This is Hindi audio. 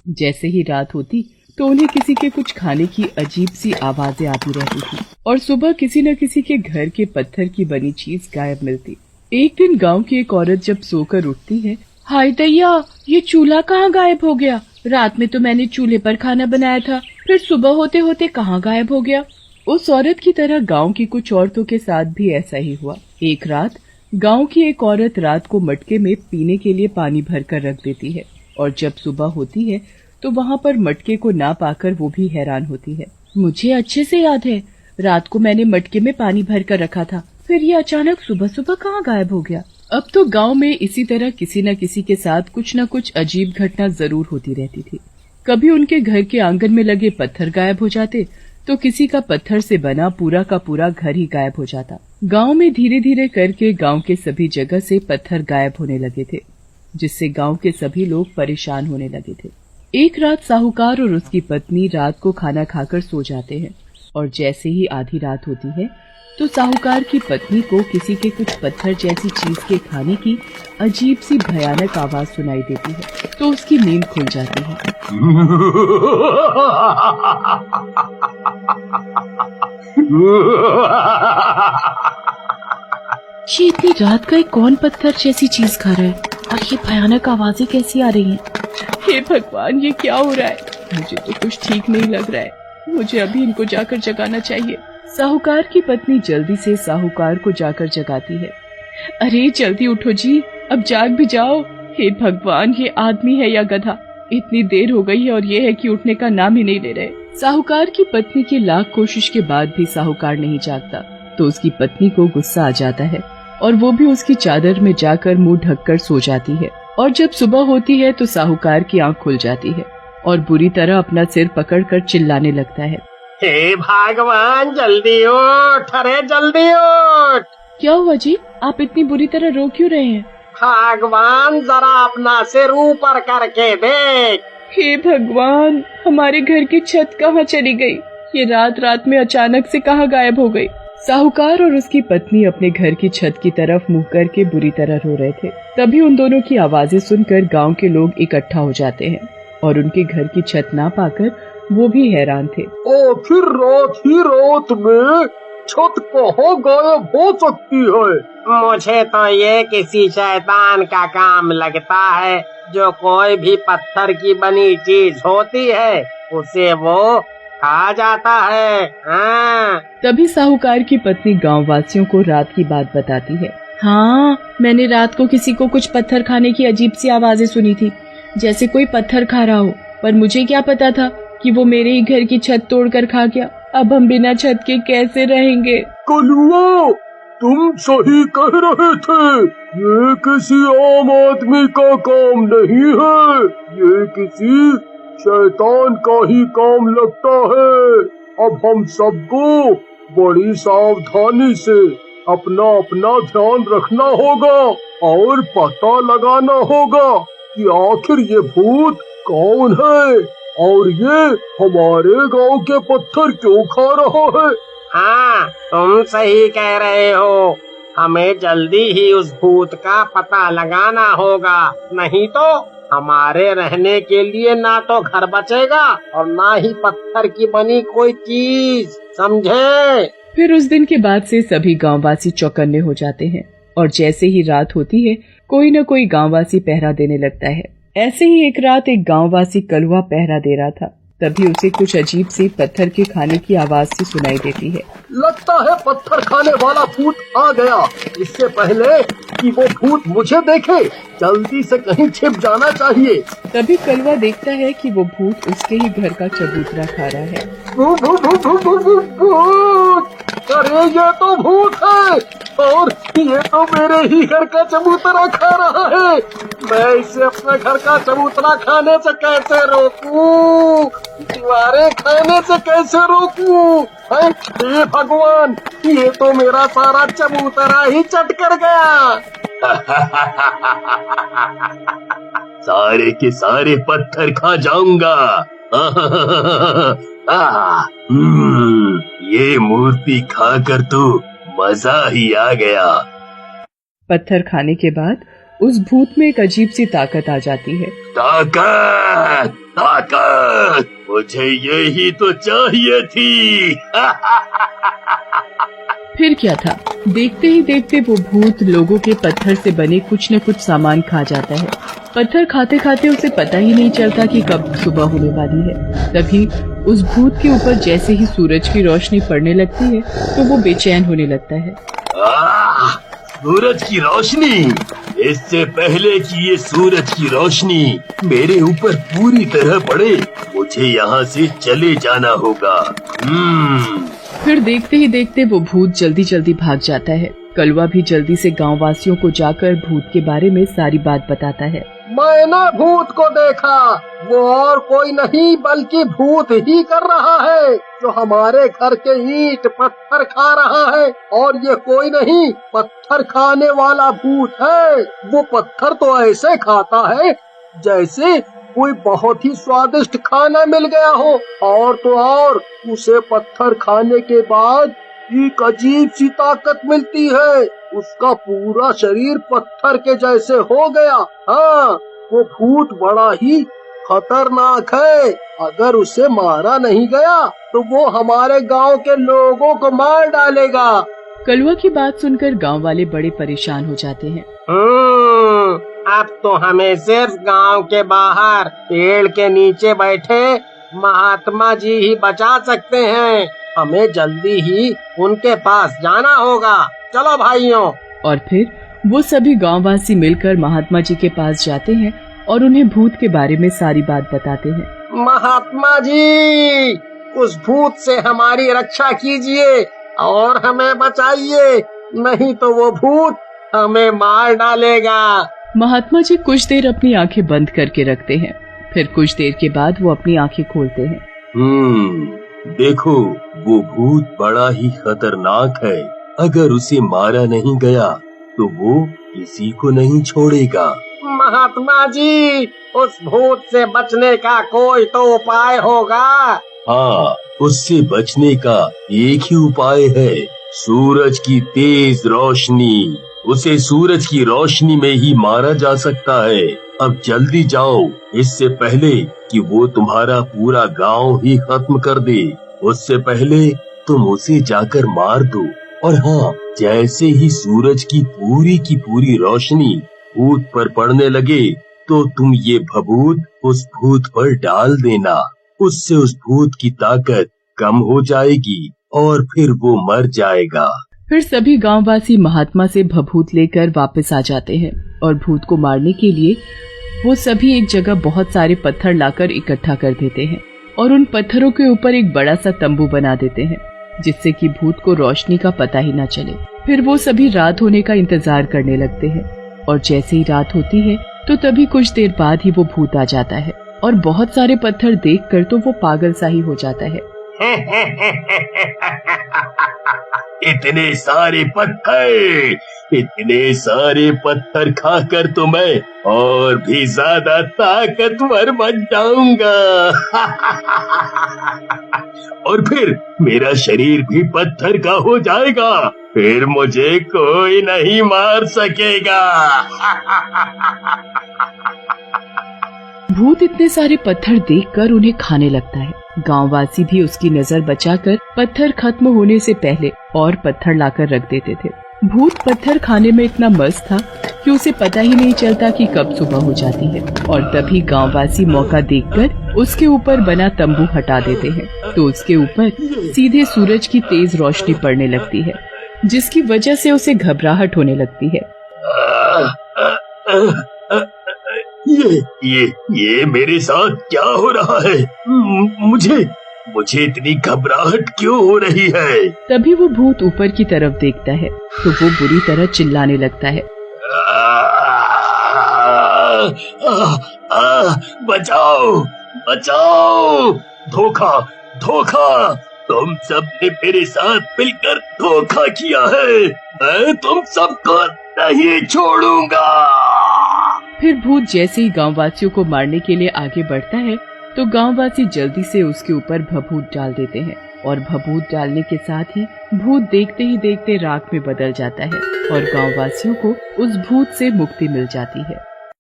जैसे ही रात होती तो उन्हें किसी के कुछ खाने की अजीब सी आवाजें आती रहती थी और सुबह किसी न किसी के घर के पत्थर की बनी चीज गायब मिलती। एक दिन गांव की एक औरत जब सोकर उठती है, हाय दैया, ये चूल्हा कहाँ गायब हो गया? रात में तो मैंने चूल्हे पर खाना बनाया था, फिर सुबह होते होते कहाँ गायब हो गया? उस औरत की तरह गांव की कुछ औरतों के साथ भी ऐसा ही हुआ। एक रात गांव की एक औरत रात को मटके में पीने के लिए पानी भरकर रख देती है और जब सुबह होती है तो वहाँ पर मटके को ना पाकर वो भी हैरान होती है। मुझे अच्छे से याद है, रात को मैंने मटके में पानी भरकर रखा था, फिर ये अचानक सुबह सुबह कहाँ गायब हो गया? अब तो गांव में इसी तरह किसी न किसी के साथ कुछ न कुछ अजीब घटना जरूर होती रहती थी। कभी उनके घर के आंगन में लगे पत्थर गायब हो जाते तो किसी का पत्थर से बना पूरा का पूरा घर ही गायब हो जाता। गांव में धीरे धीरे करके गांव के सभी जगह से पत्थर गायब होने लगे थे, जिससे गांव के सभी लोग परेशान होने लगे थे। एक रात साहूकार और उसकी पत्नी रात को खाना खाकर सो जाते हैं और जैसे ही आधी रात होती है तो साहूकार की पत्नी को किसी के कुछ पत्थर जैसी चीज के खाने की अजीब सी भयानक आवाज सुनाई देती है तो उसकी नींद खुल जाती है। ये इतनी रात का कौन पत्थर जैसी चीज खा रहा है और ये भयानक आवाजें कैसी आ रही हैं? हे भगवान, ये क्या हो रहा है? मुझे तो कुछ ठीक नहीं लग रहा है, मुझे अभी इनको जाकर जगाना चाहिए। साहूकार की पत्नी जल्दी से साहूकार को जाकर जगाती है। अरे जल्दी उठो जी, अब जाग भी जाओ। हे भगवान, ये आदमी है या गधा? इतनी देर हो गई है और ये है कि उठने का नाम ही नहीं ले रहे। साहूकार की पत्नी की लाख कोशिश के बाद भी साहूकार नहीं जागता तो उसकी पत्नी को गुस्सा आ जाता है और वो भी उसकी चादर में जाकर मुंह ढककर सो जाती है। और जब सुबह होती है तो साहूकार की आंख खुल जाती है और बुरी तरह अपना सिर पकड़कर चिल्लाने लगता है। हे भगवान, जल्दी उठ, अरे जल्दी उठ। क्या हुआ जी, आप इतनी बुरी तरह रो क्यों रहे हैं? भगवान, जरा अपना सिर ऊपर करके देख। हे भगवान, हमारे घर की छत कहाँ चली गई? ये रात रात में अचानक से कहाँ गायब हो गई? साहूकार और उसकी पत्नी अपने घर की छत की तरफ मुंह करके बुरी तरह रो रहे थे। तभी उन दोनों की आवाजें सुनकर गांव के लोग इकट्ठा हो जाते हैं और उनके घर की छत ना पाकर वो भी हैरान थे। फिर रात ही रात में छत कहाँ गायब हो सकती है? मुझे तो ये किसी शैतान का काम लगता है, जो कोई भी पत्थर की बनी चीज होती है उसे वो खा जाता है। हाँ। तभी साहूकार की पत्नी गांव वासियों को रात की बात बताती है। हाँ, मैंने रात को किसी को कुछ पत्थर खाने की अजीब सी आवाजें सुनी थी, जैसे कोई पत्थर खा रहा हो, पर मुझे क्या पता था कि वो मेरे ही घर की छत तोड़कर खा गया। अब हम बिना छत के कैसे रहेंगे? कलुआ, तुम सही कह रहे थे, ये किसी आम आदमी का काम नहीं है, ये किसी शैतान का ही काम लगता है। अब हम सबको बड़ी सावधानी से अपना अपना ध्यान रखना होगा और पता लगाना होगा कि आखिर ये भूत कौन है और ये हमारे गांव के पत्थर क्यों खा रहा है। हाँ, तुम सही कह रहे हो, हमें जल्दी ही उस भूत का पता लगाना होगा, नहीं तो हमारे रहने के लिए ना तो घर बचेगा और ना ही पत्थर की बनी कोई चीज, समझे? फिर उस दिन के बाद से सभी गांववासी चौकन्ने हो जाते हैं और जैसे ही रात होती है कोई न कोई गांववासी पहरा देने लगता है। ऐसे ही एक रात एक गांववासी कलुआ पहरा दे रहा था, तभी उसे कुछ अजीब सी पत्थर के खाने की आवाज सी सुनाई देती है। लगता है पत्थर खाने वाला भूत आ गया। इससे पहले कि वो भूत मुझे देखे, जल्दी से कहीं छिप जाना चाहिए। तभी कलुआ देखता है कि वो भूत उसके ही घर का चबूतरा खा रहा है। भूत! अरे ये तो भूत है और ये तो मेरे ही घर का चबूतरा खा रहा है। मैं इसे अपने घर का चबूतरा खाने से कैसे रोकूं? दीवारें खाने से कैसे रोकूं? हे भगवान, ये तो मेरा सारा चबूतरा ही चट कर गया। सारे के सारे पत्थर खा जाऊंगा। ये मूर्ति खाकर तो मजा ही आ गया। पत्थर खाने के बाद उस भूत में एक अजीब सी ताकत आ जाती है। ताकत, ताकत, मुझे यही तो चाहिए थी। फिर क्या था, देखते ही देखते वो भूत लोगों के पत्थर से बने कुछ न कुछ सामान खा जाता है। पत्थर खाते खाते उसे पता ही नहीं चलता कि कब सुबह होने वाली है। तभी उस भूत के ऊपर जैसे ही सूरज की रोशनी पड़ने लगती है तो वो बेचैन होने लगता है। सूरज की रोशनी, इससे पहले कि ये सूरज की रोशनी मेरे ऊपर पूरी तरह पड़े, मुझे यहाँ से चले जाना होगा। फिर देखते ही देखते वो भूत जल्दी जल्दी भाग जाता है। कलवा भी जल्दी से गाँव वासियों को जाकर भूत के बारे में सारी बात बताता है। मैंने भूत को देखा, वो और कोई नहीं बल्कि भूत ही कर रहा है, जो हमारे घर के ईंट पत्थर खा रहा है। और ये कोई नहीं, पत्थर खाने वाला भूत है। वो पत्थर तो ऐसे खाता है जैसे कोई बहुत ही स्वादिष्ट खाना मिल गया हो। और तो और उसे पत्थर खाने के बाद एक अजीब सी ताकत मिलती है। उसका पूरा शरीर पत्थर के जैसे हो गया। हाँ, वो भूत बड़ा ही खतरनाक है। अगर उसे मारा नहीं गया तो वो हमारे गांव के लोगों को मार डालेगा। कलवा की बात सुनकर गांव वाले बड़े परेशान हो जाते हैं। अब तो हमें सिर्फ गांव के बाहर पेड़ के नीचे बैठे महात्मा जी ही बचा सकते हैं। हमें जल्दी ही उनके पास जाना होगा। चलो भाइयों। और फिर वो सभी गांववासी मिलकर महात्मा जी के पास जाते हैं और उन्हें भूत के बारे में सारी बात बताते हैं। महात्मा जी, उस भूत से हमारी रक्षा कीजिए और हमें बचाइए, नहीं तो वो भूत हमें मार डालेगा। महात्मा जी कुछ देर अपनी आंखें बंद करके रखते हैं। फिर कुछ देर के बाद वो अपनी आंखें खोलते हैं। देखो, वो भूत बड़ा ही खतरनाक है। अगर उसे मारा नहीं गया तो वो किसी को नहीं छोड़ेगा। महात्मा जी, उस भूत से बचने का कोई तो उपाय होगा। हाँ, उससे बचने का एक ही उपाय है, सूरज की तेज रोशनी। उसे सूरज की रोशनी में ही मारा जा सकता है। अब जल्दी जाओ, इससे पहले कि वो तुम्हारा पूरा गांव ही खत्म कर दे। उससे पहले तुम उसे जाकर मार दो। और हाँ, जैसे ही सूरज की पूरी रोशनी भूत पर पड़ने लगे तो तुम ये भभूत उस भूत पर डाल देना। उससे उस भूत की ताकत कम हो जाएगी और फिर वो मर जाएगा। फिर सभी गांववासी महात्मा से भभूत लेकर वापस आ जाते हैं और भूत को मारने के लिए वो सभी एक जगह बहुत सारे पत्थर लाकर इकट्ठा कर देते हैं और उन पत्थरों के ऊपर एक बड़ा सा तंबू बना देते हैं, जिससे कि भूत को रोशनी का पता ही न चले। फिर वो सभी रात होने का इंतजार करने लगते हैं और जैसे ही रात होती है तो तभी कुछ देर बाद ही वो भूत आ जाता है और बहुत सारे पत्थर देखकर तो वो पागल सा ही हो जाता है। इतने सारे पत्थर खाकर तो मैं और भी ज्यादा ताकतवर बन जाऊंगा। और फिर मेरा शरीर भी पत्थर का हो जाएगा, फिर मुझे कोई नहीं मार सकेगा। भूत इतने सारे पत्थर देखकर उन्हें खाने लगता है। गांववासी भी उसकी नजर बचाकर पत्थर खत्म होने से पहले और पत्थर लाकर रख देते थे। भूत पत्थर खाने में इतना मस्त था कि उसे पता ही नहीं चलता कि कब सुबह हो जाती है। और तभी गांववासी मौका देखकर उसके ऊपर बना तंबू हटा देते हैं तो उसके ऊपर सीधे सूरज की तेज रोशनी पड़ने लगती है, जिसकी वजह से उसे घबराहट होने लगती है। ये मेरे साथ क्या हो रहा है? मुझे इतनी घबराहट क्यों हो रही है? तभी वो भूत ऊपर की तरफ देखता है तो वो बुरी तरह चिल्लाने लगता है। बचाओ, बचाओ! धोखा! तुम सबने मेरे साथ मिलकर धोखा किया है। मैं तुम सबको नहीं छोड़ूंगा। फिर भूत जैसे ही गांववासियों को मारने के लिए आगे बढ़ता है तो गांववासी जल्दी से उसके ऊपर भभूत डाल देते हैं और भभूत डालने के साथ ही भूत देखते ही देखते राख में बदल जाता है और गांव वासियों को उस भूत से मुक्ति मिल जाती है।